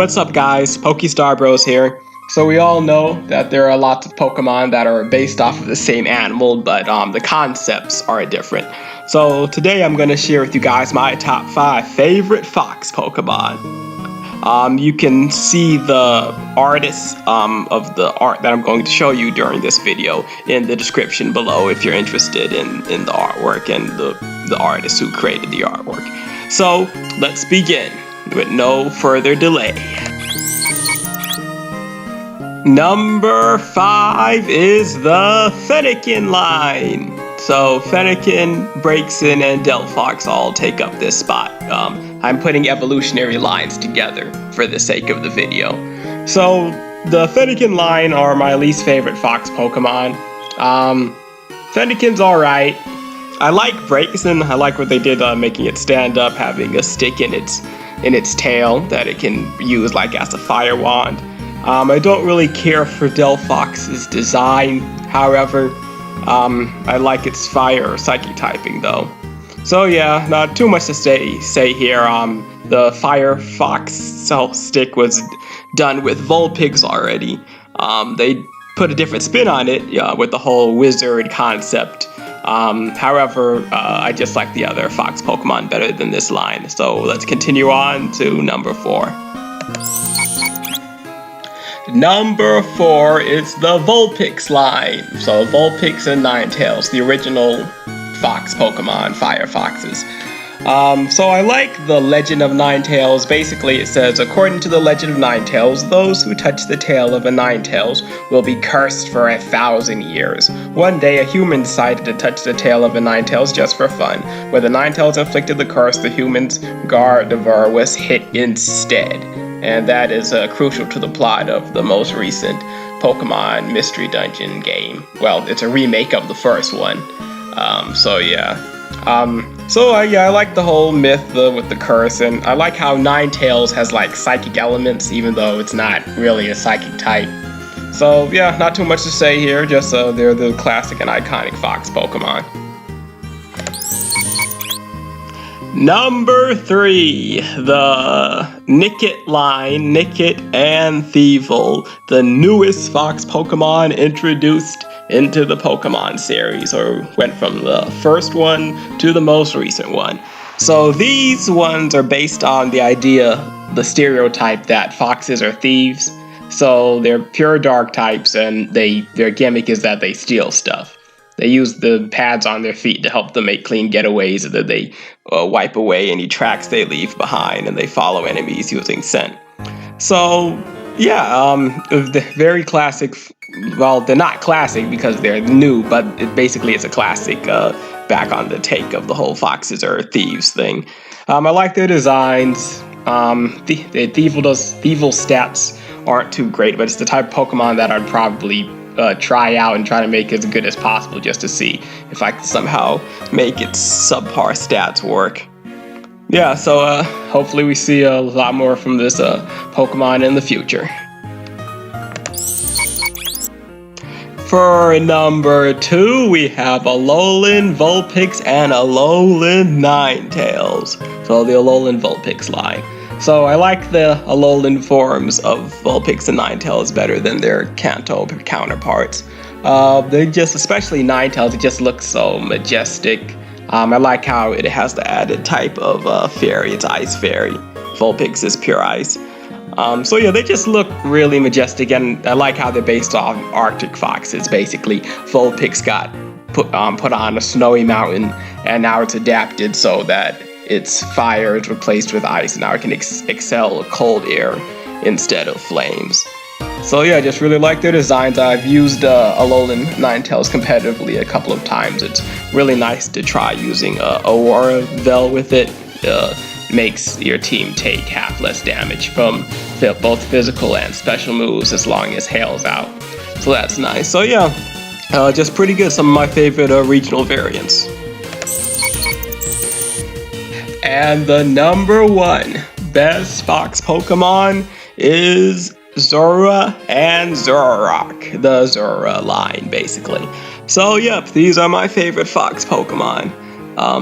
What's up guys, Pokestar Bros here. So we all know that there are lots of Pokemon that are based off of the same animal, but the concepts are different. So today I'm going to share with you guys my top 5 favorite fox Pokemon. You can see the artists of the art that I'm going to show you during this video in the description below if you're interested in the artwork and the artists who created the artwork. So let's begin with no further delay. Number 5 is the Fennekin line. So Fennekin, Braixen, and Delphox all take up this spot. I'm putting evolutionary lines together for the sake of the video. So the Fennekin line are my least favorite fox Pokemon. Fennekin's alright. I like Braixen. I like what they did making it stand up, having a stick in its tail that it can use like as a fire wand. I don't really care for Delphox's design, however, I like its fire or psychic typing though. So yeah, not too much to say here. The fire fox cell stick was done with Vulpix already. They put a different spin on it with the whole wizard concept. However, I just like the other fox Pokemon better than this line. So let's continue on to number 4. Number 4 is the Vulpix line. So Vulpix and Ninetales, the original fox Pokemon, fire foxes. So I like the Legend of Ninetales. Basically it says, according to the Legend of Ninetales, those who touch the tail of a Ninetales will be cursed for 1,000 years. One day a human decided to touch the tail of a Ninetales just for fun. When the Ninetales inflicted the curse, the human's Gardevoir was hit instead. And that is crucial to the plot of the most recent Pokemon Mystery Dungeon game. Well, it's a remake of the first one. So yeah. I like the whole myth with the curse, and I like how Ninetales has like psychic elements, even though it's not really a psychic type. So yeah, not too much to say here, just they're the classic and iconic fox Pokemon. Number 3, the Nickit line, Nickit and Thievul, the newest fox Pokemon introduced into the Pokemon series, or went from the first one to the most recent one. So these ones are based on the idea, the stereotype that foxes are thieves. So they're pure dark types, and their gimmick is that they steal stuff. They use the pads on their feet to help them make clean getaways, that they wipe away any tracks they leave behind, and they follow enemies using scent. So yeah, very classic. Well, they're not classic because they're new, but it basically is a classic back on the take of the whole foxes are thieves thing. I like their designs. The Thievul stats aren't too great, but it's the type of Pokemon that I'd probably try out and try to make as good as possible just to see if I can somehow make its subpar stats work. Yeah, so hopefully we see a lot more from this Pokemon in the future. For number 2, we have Alolan, Vulpix, and Alolan Ninetales. So the Alolan Vulpix line. So I like the Alolan forms of Vulpix and Ninetales better than their Kanto counterparts. They just, especially Ninetales, it just looks so majestic. I like how it has the added type of fairy, it's Ice Fairy. Vulpix is pure ice. So yeah, they just look really majestic, and I like how they're based off Arctic foxes. Basically, Vulpix got put on a snowy mountain, and now it's adapted so that its fire is replaced with ice, and now it can excel cold air instead of flames. So yeah, I just really like their designs. I've used Alolan Ninetales competitively a couple of times. It's really nice to try using Aurora Veil with it. Makes your team take half less damage from both physical and special moves as long as Hail's out. So that's nice. So yeah, just pretty good. Some of my favorite regional variants. And the number 1 best fox Pokemon is Zorua and Zoroark, the Zorua line basically. So yep, these are my favorite fox Pokemon.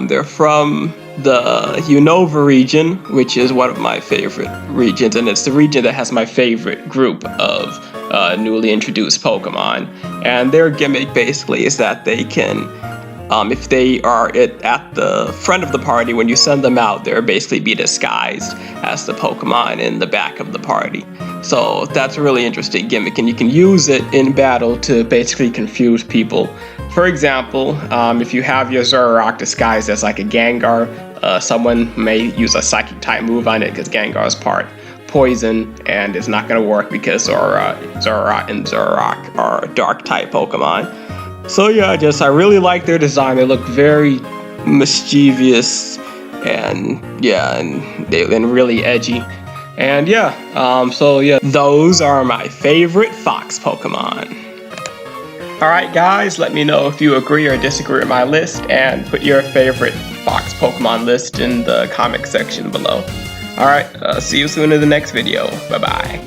They're from the Unova region, which is one of my favorite regions, and it's the region that has my favorite group of newly introduced Pokemon. And their gimmick basically is that they can, if they are at the front of the party, when you send them out, they'll basically be disguised as the Pokemon in the back of the party. So that's a really interesting gimmick, and you can use it in battle to basically confuse people. For example, if you have your Zorua disguised as like a Gengar, someone may use a Psychic type move on it because Gengar is part poison, and it's not going to work because Zorua and Zoroark are Dark type Pokemon. So yeah, I really like their design. They look very mischievous and really edgy. And so those are my favorite Fox Pokemon. Alright guys, let me know if you agree or disagree with my list, and put your favorite Fox Pokemon list in the comment section below. Alright, see you soon in the next video. Bye bye.